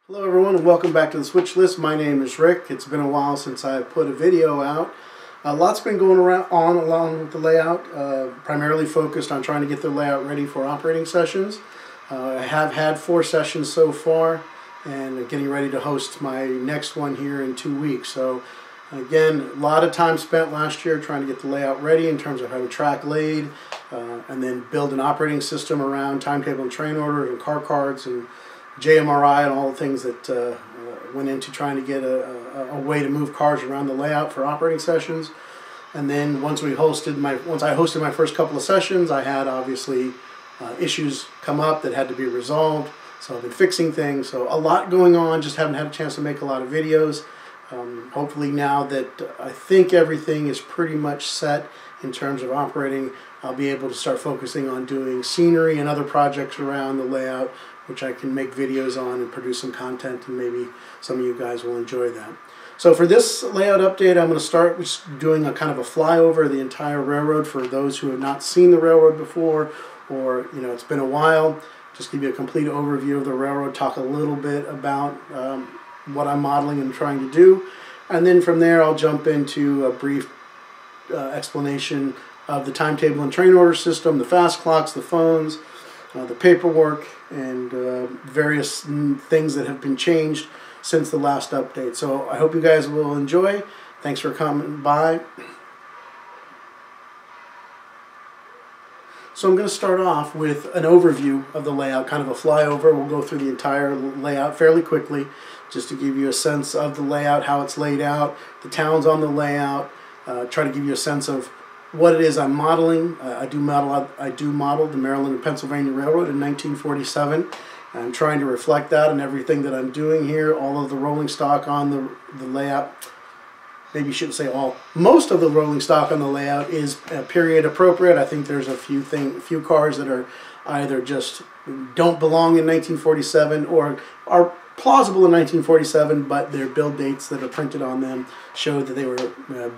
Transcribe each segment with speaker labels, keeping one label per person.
Speaker 1: Hello everyone and welcome back to the Switch List. My name is Rick. It's been a while since I've put a video out. Lots been going on along with the layout, primarily focused on trying to get the layout ready for operating sessions. I have had 4 sessions so far and getting ready to host my next one here in 2 weeks. So again, a lot of time spent last year trying to get the layout ready in terms of how to track laid and then build an operating system around timetable and train orders and car cards and JMRI and all the things that went into trying to get a way to move cars around the layout for operating sessions. And then once I hosted my first couple of sessions, I had obviously issues come up that had to be resolved. So I've been fixing things. So a lot going on. Just haven't had a chance to make a lot of videos. Hopefully now that I think everything is pretty much set in terms of operating, I'll be able to start focusing on doing scenery and other projects around the layout, which I can make videos on and produce some content, and maybe some of you guys will enjoy that. So for this layout update, I'm going to start with doing a kind of a flyover of the entire railroad for those who have not seen the railroad before, or it's been a while. Just give you a complete overview of the railroad, talk a little bit about what I'm modeling and trying to do, and then from there I'll jump into a brief explanation of the timetable and train order system, the fast clocks, the phones, the paperwork, and various things that have been changed since the last update. So I hope you guys will enjoy. Thanks for coming by. So I'm going to start off with an overview of the layout, kind of a flyover. We'll go through the entire layout fairly quickly, just to give you a sense of the layout, how it's laid out, the towns on the layout, try to give you a sense of what it is I'm modeling. I do model the Maryland and Pennsylvania Railroad in 1947. I'm trying to reflect that in everything that I'm doing here. All of the rolling stock on the layout, maybe you shouldn't say all, most of the rolling stock on the layout is period appropriate. I think there's a few cars that are either just don't belong in 1947 or are plausible in 1947, but their build dates that are printed on them show that they were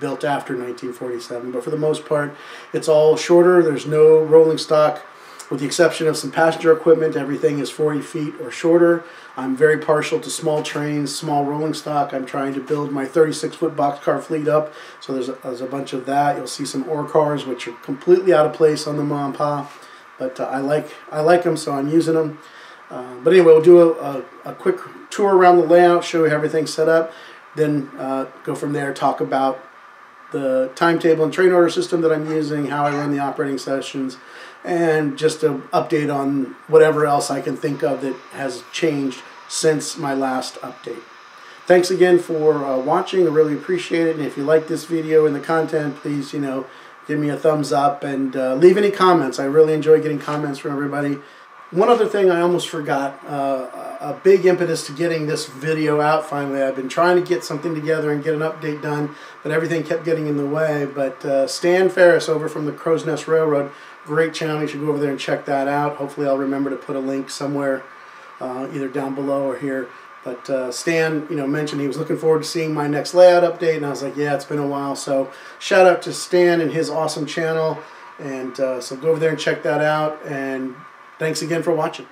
Speaker 1: built after 1947. But for the most part, it's all shorter. There's no rolling stock, with the exception of some passenger equipment. Everything is 40 feet or shorter. I'm very partial to small trains, small rolling stock. I'm trying to build my 36-foot boxcar fleet up, so there's a bunch of that. You'll see some ore cars, which are completely out of place on the Ma and Pa, but I like them, so I'm using them. But anyway, we'll do a quick tour around the layout, show you how everything's set up, then go from there, talk about the timetable and train order system that I'm using, how I run the operating sessions, and just an update on whatever else I can think of that has changed since my last update. Thanks again for watching. I really appreciate it. And if you like this video and the content, please, give me a thumbs up and leave any comments. I really enjoy getting comments from everybody. One other thing I almost forgot, a big impetus to getting this video out finally. I've been trying to get something together and get an update done, but everything kept getting in the way. But Stan Ferris over from the Crow's Nest Railroad, great channel. You should go over there and check that out. Hopefully I'll remember to put a link somewhere, either down below or here. But Stan, mentioned he was looking forward to seeing my next layout update, and I was like, yeah, it's been a while. So shout out to Stan and his awesome channel, and so go over there and check that out. And thanks again for watching.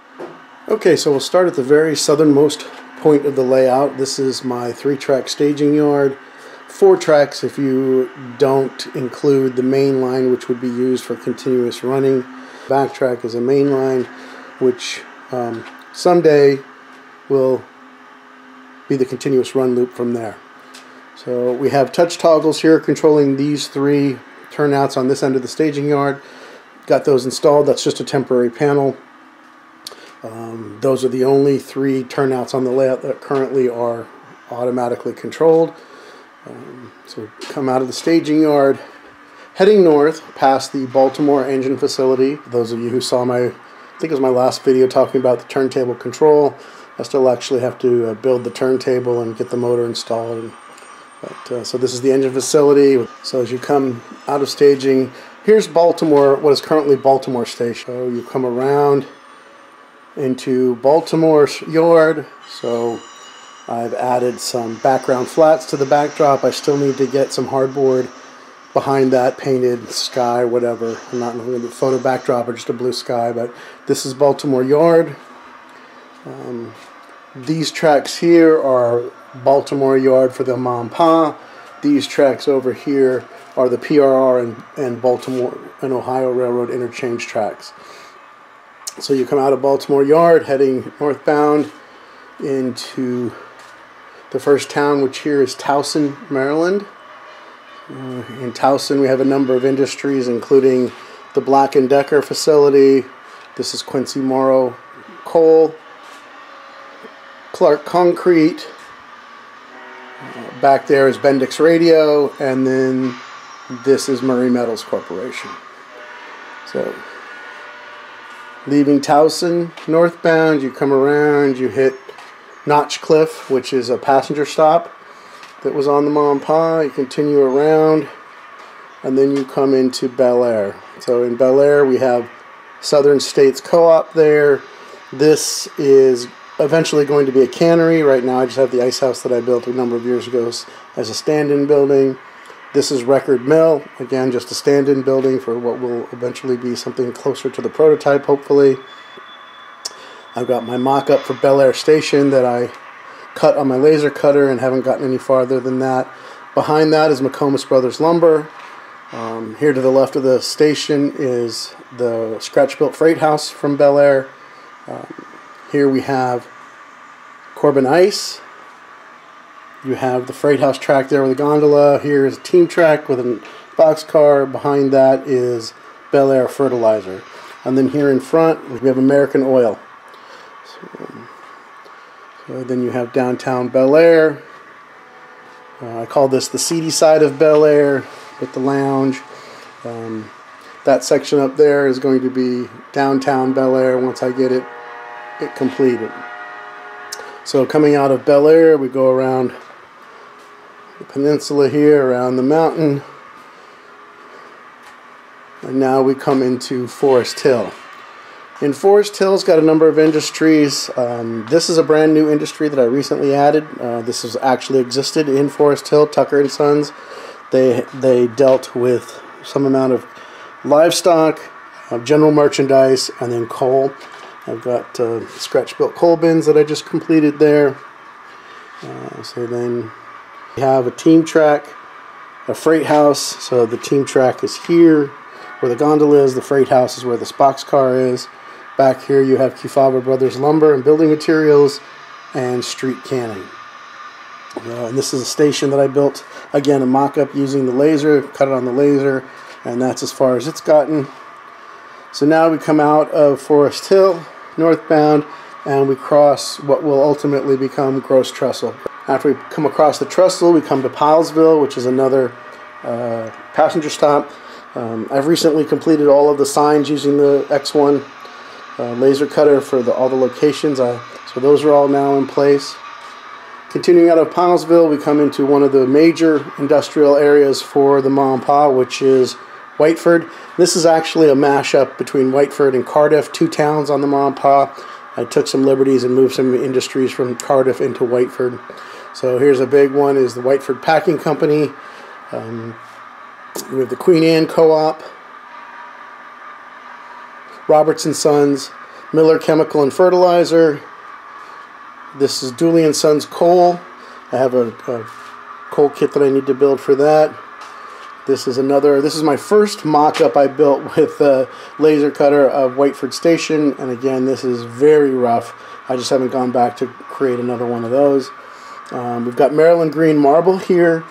Speaker 1: Okay, so we'll start at the very southernmost point of the layout. This is my 3-track staging yard. 4 tracks if you don't include the main line, which would be used for continuous running. Back track is a main line, which someday will be the continuous run loop from there. So we have touch toggles here controlling these 3 turnouts on this end of the staging yard. Got those installed. That's just a temporary panel. Those are the only 3 turnouts on the layout that currently are automatically controlled. So we come out of the staging yard, heading north past the Baltimore engine facility. Those of you who saw I think it was my last video talking about the turntable control, I still actually have to build the turntable and get the motor installed. So this is the engine facility. So as you come out of staging, here's Baltimore, what is currently Baltimore Station. So you come around into Baltimore Yard. So I've added some background flats to the backdrop. I still need to get some hardboard behind that, painted sky, whatever. I'm not looking at the photo backdrop or just a blue sky, but this is Baltimore Yard. These tracks here are Baltimore Yard for the mom and pa. These tracks over here are the PRR and Baltimore and Ohio Railroad interchange tracks. So you come out of Baltimore Yard heading northbound into the first town, which here is Towson, Maryland. In Towson we have a number of industries, including the Black & Decker facility. This is Quincy Morrow Coal, Clark Concrete. Back there is Bendix Radio, and then this is Murray Metals Corporation. So leaving Towson northbound, you come around, you hit Notch Cliff, which is a passenger stop that was on the mom and pa. You continue around, and then you come into Bel Air. So in Bel Air we have Southern States Co-op there. This is eventually going to be a cannery. Right now I just have the ice house that I built a number of years ago as a stand-in building. This is Record Mill, again just a stand-in building for what will eventually be something closer to the prototype, hopefully. I've got my mock-up for Bel Air Station that I cut on my laser cutter and haven't gotten any farther than that. Behind that is McComas Brothers Lumber. Here to the left of the station is the scratch-built freight house from Bel Air. Here we have Corbin Ice. You have the freight house track there with a gondola. Here is a team track with a boxcar. Behind that is Bel Air Fertilizer. And then here in front we have American Oil. So then you have downtown Bel Air. I call this the seedy side of Bel Air with the lounge. That section up there is going to be downtown Bel Air once I get it completed. So coming out of Bel Air, we go around the peninsula here, around the mountain, and now we come into Forest Hill. In Forest Hill's got a number of industries. This is a brand new industry that I recently added. This has actually existed in Forest Hill, Tucker and Sons. They dealt with some amount of livestock, general merchandise, and then coal. I've got scratch-built coal bins that I just completed there. So then we have a team track, a freight house. So the team track is here where the gondola is. The freight house is where this boxcar is. Back here you have Kefauver Brothers Lumber and Building Materials and Street Canning. And this is a station that I built, again, a mock-up using the laser, cut it on the laser, and that's as far as it's gotten. So now we come out of Forest Hill, northbound, and we cross what will ultimately become Gross Trestle. After we come across the trestle, we come to Pilesville, which is another passenger stop. I've recently completed all of the signs using the X1 laser cutter for all the locations, so those are all now in place. Continuing out of Pilesville, we come into one of the major industrial areas for the mom and pa, which is Whiteford. This is actually a mashup between Whiteford and Cardiff, two towns on the mom and pa. I took some liberties and moved some industries from Cardiff into Whiteford. So here's a big one, is the Whiteford Packing Company. We have the Queen Anne Co-op, Robertson Sons, Miller Chemical and Fertilizer. This is Dooley & Sons Coal. I have a coal kit that I need to build for that. This is my first mock-up I built with a laser cutter of Whiteford Station, and again, this is very rough. I just haven't gone back to create another one of those. We've got Maryland Green Marble here,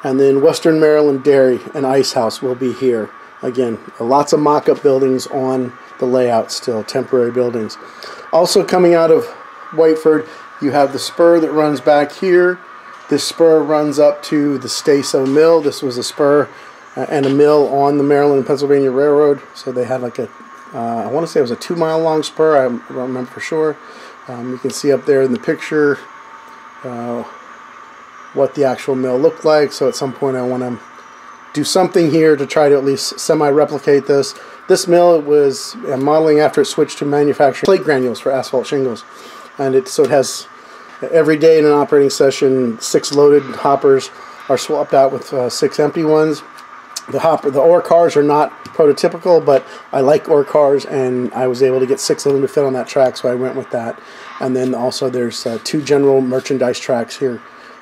Speaker 1: and then Western Maryland Dairy and Ice House will be here. Again, lots of mock-up buildings on the layout still, temporary buildings. Also coming out of Whiteford, you have the spur that runs back here. This spur runs up to the Staso Mill. This was a spur and a mill on the Maryland and Pennsylvania Railroad. So they had like a, I want to say it was a 2-mile long spur. I don't remember for sure. You can see up there in the picture what the actual mill looked like. So at some point I want to do something here to try to at least semi-replicate this. This mill was modeling after it switched to manufacturing plate granules for asphalt shingles. And so it has, every day in an operating session, 6 loaded hoppers are swapped out with 6 empty ones. The ore cars are not prototypical, but I like ore cars, and I was able to get 6 of them to fit on that track, so I went with that. And then also there's 2 general merchandise tracks here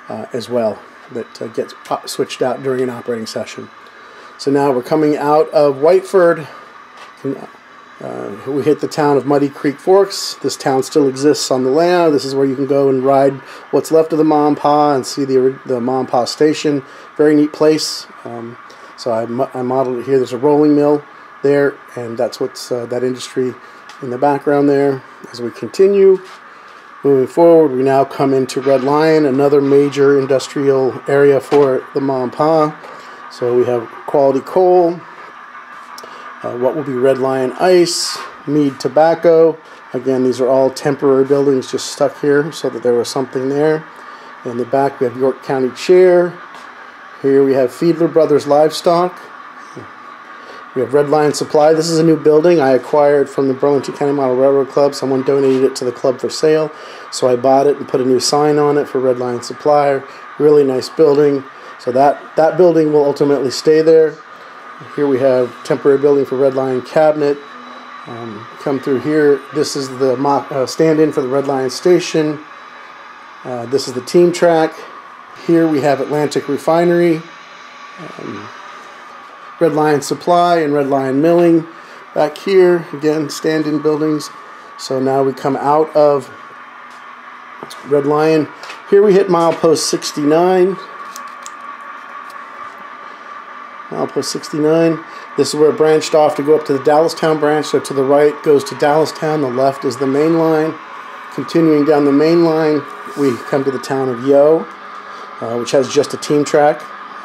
Speaker 1: as well that gets switched out during an operating session. So now we're coming out of Whiteford. We hit the town of Muddy Creek Forks. This town still exists on the layout. This is where you can go and ride what's left of the Ma and Pa and see the Ma and Pa station. Very neat place. So I modeled it here. There's a rolling mill there, and that's what's that industry in the background there. As we continue moving forward, we now come into Red Lion, another major industrial area for the Ma and Pa. So we have quality coal, what will be Red Lion ice, Mead tobacco. Again, these are all temporary buildings just stuck here so that there was something there. In the back we have York County Chair. Here we have Fiedler Brothers Livestock. We have Red Lion Supply. This is a new building I acquired from the Burlington County Model Railroad Club. Someone donated it to the club for sale, so I bought it and put a new sign on it for Red Lion Supply. Really nice building. So that building will ultimately stay there. Here we have temporary building for Red Lion Cabinet. Come through here. This is the stand-in for the Red Lion Station. This is the team track. Here we have Atlantic Refinery, Red Lion Supply, and Red Lion Milling. Back here, again, stand-in buildings. So now we come out of Red Lion. Here we hit milepost 69. Milepost 69. This is where it branched off to go up to the Dallastown branch. So to the right goes to Dallastown. The left is the main line. Continuing down the main line, we come to the town of Yo, which has just a team track.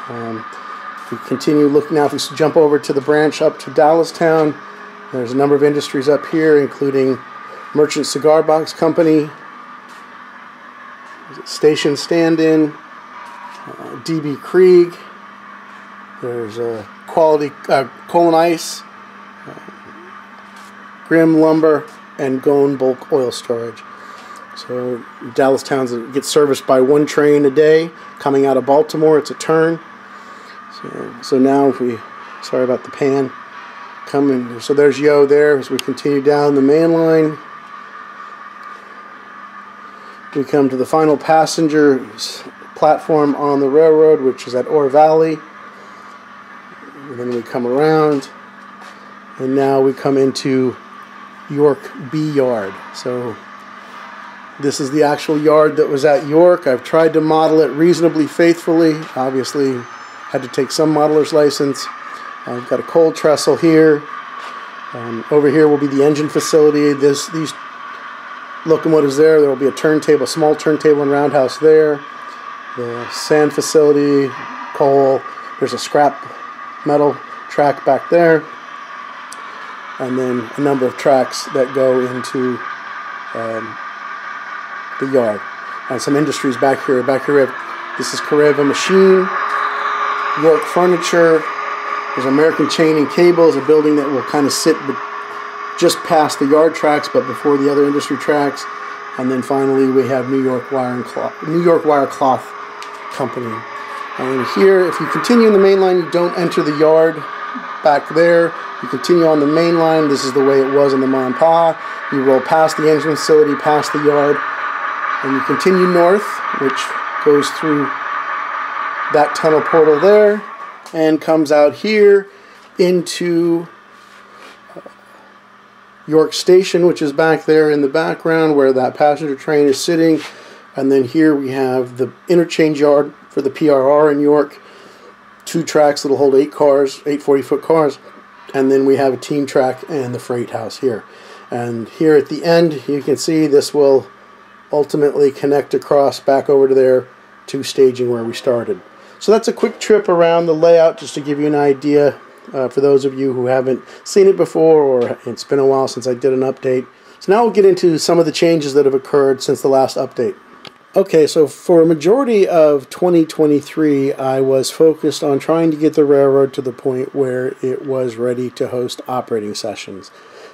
Speaker 1: If we continue looking now, if we jump over to the branch up to Dallastown, there's a number of industries up here, including Merchant Cigar Box Company, Station Stand-In, DB Krieg. There's Quality Coal and Ice, Grimm Lumber, and Gone Bulk Oil Storage. So Dallastown gets serviced by 1 train a day coming out of Baltimore. It's a turn. So now if we, sorry about the pan, coming. So there's Yo there. As we continue down the main line, we come to the final passenger platform on the railroad, which is at Ore Valley. And then we come around, and now we come into York B Yard. So this is the actual yard that was at York. I've tried to model it reasonably faithfully. Obviously, had to take some modeler's license. I've got a coal trestle here. Over here will be the engine facility. These locomotives there. There will be a turntable, small turntable and roundhouse there. The sand facility, coal. There's a scrap metal track back there, and then a number of tracks that go into the yard, and some industries back here. Back here we have, this is Careva Machine, York Furniture. There's American Chain and Cables, a building that will kind of sit just past the yard tracks but before the other industry tracks. And then finally we have New York Wire Cloth Company. And here, if you continue in the main line, you don't enter the yard back there. You continue on the main line. This is the way it was in the Ma and Pa. You roll past the engine facility, past the yard, and you continue north, which goes through that tunnel portal there and comes out here into York Station, which is back there in the background where that passenger train is sitting. And then here we have the interchange yard for the PRR in York. 2 tracks that'll hold 8 cars, 8 40-foot cars. And then we have a team track and the freight house here. And here at the end, you can see this will ultimately connect across back over to there to staging where we started. So that's a quick trip around the layout just to give you an idea for those of you who haven't seen it before, or it's been a while since I did an update. So now we'll get into some of the changes that have occurred since the last update. Okay, so for a majority of 2023, I was focused on trying to get the railroad to the point where it was ready to host operating sessions.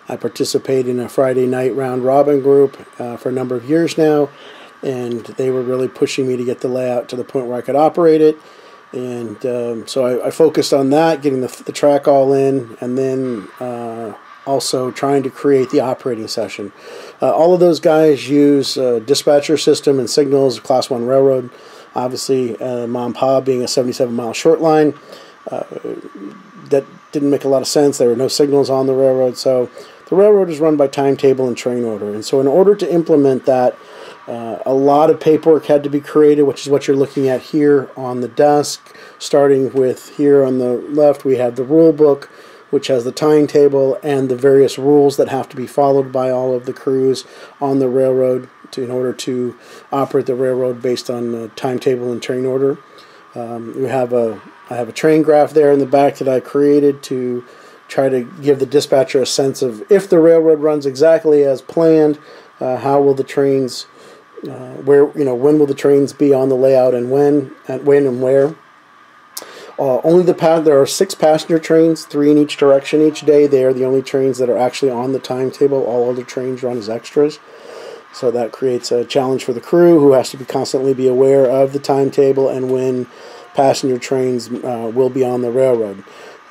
Speaker 1: I participate in a Friday night round robin group for a number of years now, and they were really pushing me to get the layout to the point where I could operate it. And so I focused on that, getting the track all in, and then also trying to create the operating session. All of those guys use dispatcher system and signals, Class 1 railroad. Obviously, Mom Pa being a 77-mile short line, that didn't make a lot of sense. There were no signals on the railroad, so the railroad is run by timetable and train order. And so in order to implement that, a lot of paperwork had to be created, which is what you're looking at here on the desk. Starting with here on the left, we have the rule book, which has the timetable and the various rules that have to be followed by all of the crews on the railroad in order to operate the railroad based on timetable and train order. I have a train graph there in the back that I created to try to give the dispatcher a sense of if the railroad runs exactly as planned, how will the trains, when will the trains be on the layout, and when and where. There are 6 passenger trains, 3 in each direction each day. They are the only trains that are actually on the timetable. All other trains run as extras. So that creates a challenge for the crew, who has to constantly be aware of the timetable and when passenger trains will be on the railroad.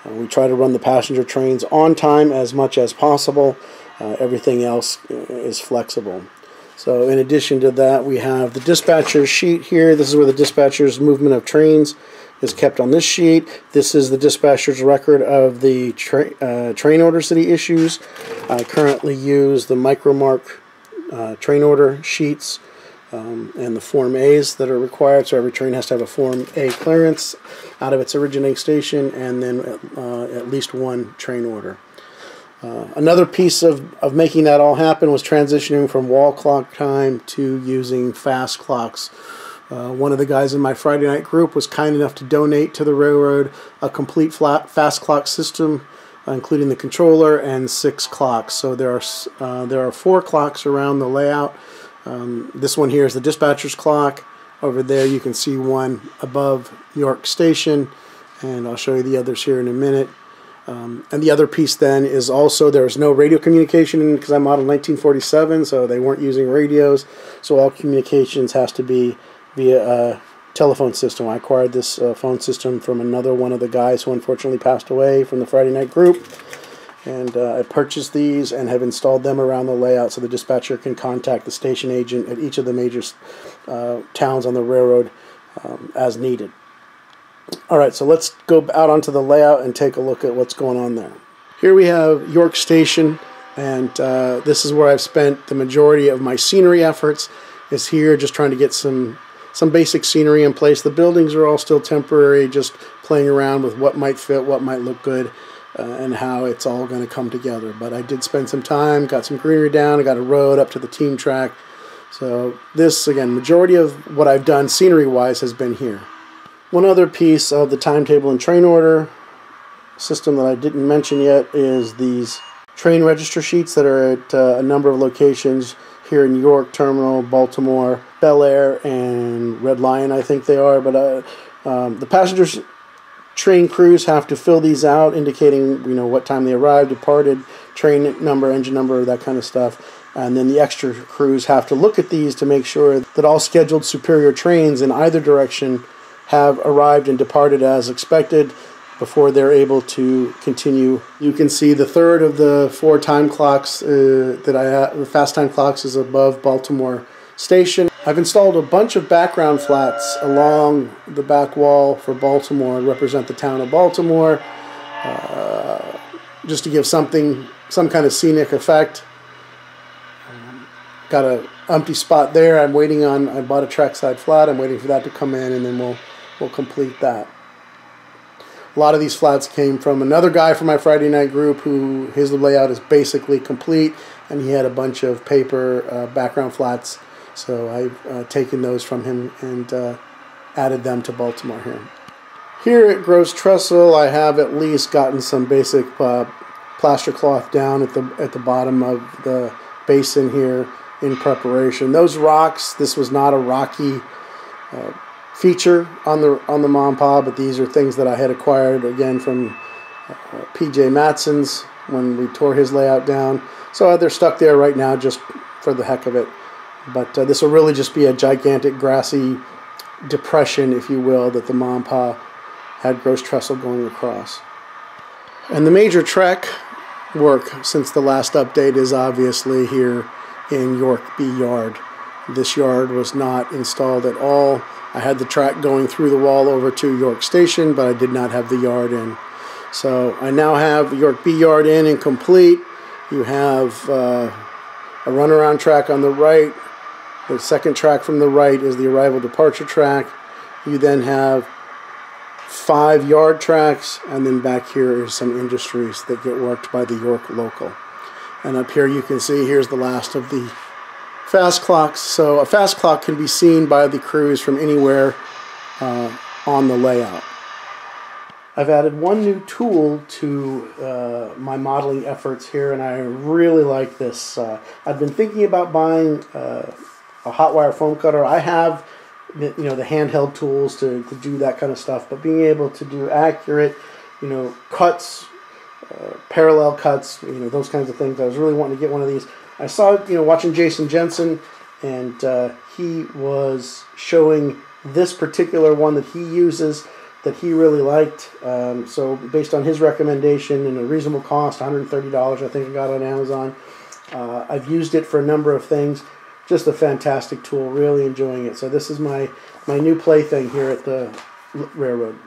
Speaker 1: We try to run the passenger trains on time as much as possible. Everything else is flexible. So in addition to that, we have the dispatcher sheet here. This is where the dispatcher's movement of trains is kept on this sheet. This is the dispatcher's record of the train orders that he issues. I currently use the Micromark train order sheets and the Form A's that are required. So every train has to have a Form A clearance out of its originating station, and then at least one train order. Another piece of making that all happen was transitioning from wall clock time to using fast clocks. One of the guys in my Friday night group was kind enough to donate to the railroad a complete fast clock system, including the controller and 6 clocks. So there are 4 clocks around the layout. This one here is the dispatcher's clock. Over there you can see one above York Station, and I'll show you the others here in a minute. And the other piece then is also there's no radio communication because I'm modeled 1947, so they weren't using radios. So all communications has to be via a telephone system. I acquired this phone system from another one of the guys who unfortunately passed away from the Friday night group. And I purchased these and have installed them around the layout so the dispatcher can contact the station agent at each of the major towns on the railroad as needed. Alright, so let's go out onto the layout and take a look at what's going on there. Here we have York Station, and this is where I've spent the majority of my scenery efforts, is here just trying to get some basic scenery in place. The buildings are all still temporary, just playing around with what might fit, what might look good, and how it's all going to come together. But I did spend some time, got some greenery down, I got a road up to the team track. So this, again, majority of what I've done scenery-wise has been here. One other piece of the timetable and train order system that I didn't mention yet is these train register sheets that are at a number of locations here in York, Terminal, Baltimore, Bel Air, and Red Lion, I think they are. But the passengers train crews have to fill these out, indicating what time they arrived, departed, train number, engine number, that kind of stuff. And then the extra crews have to look at these to make sure that all scheduled superior trains in either direction have arrived and departed as expected before they're able to continue. You can see the third of the 4 time clocks that I have, the fast time clocks, is above Baltimore Station. I've installed a bunch of background flats along the back wall for Baltimore to represent the town of Baltimore, just to give some kind of scenic effect. Got an empty spot there. I bought a trackside flat. I'm waiting for that to come in, and then we'll complete that. A lot of these flats came from another guy from my Friday night group who his layout is basically complete, and he had a bunch of paper background flats, so I've taken those from him and added them to Baltimore here. Here at Gross Trestle, I have at least gotten some basic plaster cloth down at the bottom of the basin here in preparation. Those rocks, this was not a rocky feature on the Mom Pa, but these are things that I had acquired again from PJ Matson's when we tore his layout down. So they're stuck there right now just for the heck of it. But this will really just be a gigantic grassy depression, if you will, that the Mom Pa had gross trestle going across. And the major track work since the last update is obviously here in York B Yard. This yard was not installed at all. I had the track going through the wall over to York Station, but I did not have the yard in. So I now have York B Yard in and complete. You have a runaround track on the right. The second track from the right is the arrival departure track. You then have 5 yard tracks, and then back here is some industries that get worked by the York local. And up here you can see here's the last of the fast clocks. So a fast clock can be seen by the crews from anywhere on the layout. I've added one new tool to my modeling efforts here, and I really like this. I've been thinking about buying a hot wire foam cutter. I have the handheld tools to do that kind of stuff, but being able to do accurate cuts, parallel cuts, those kinds of things, I was really wanting to get one of these. I saw watching Jason Jensen, and he was showing this particular one that he uses that he really liked. So based on his recommendation and a reasonable cost, $130 I think I got on Amazon, I've used it for a number of things. Just a fantastic tool, really enjoying it. So this is my new plaything here at the railroad.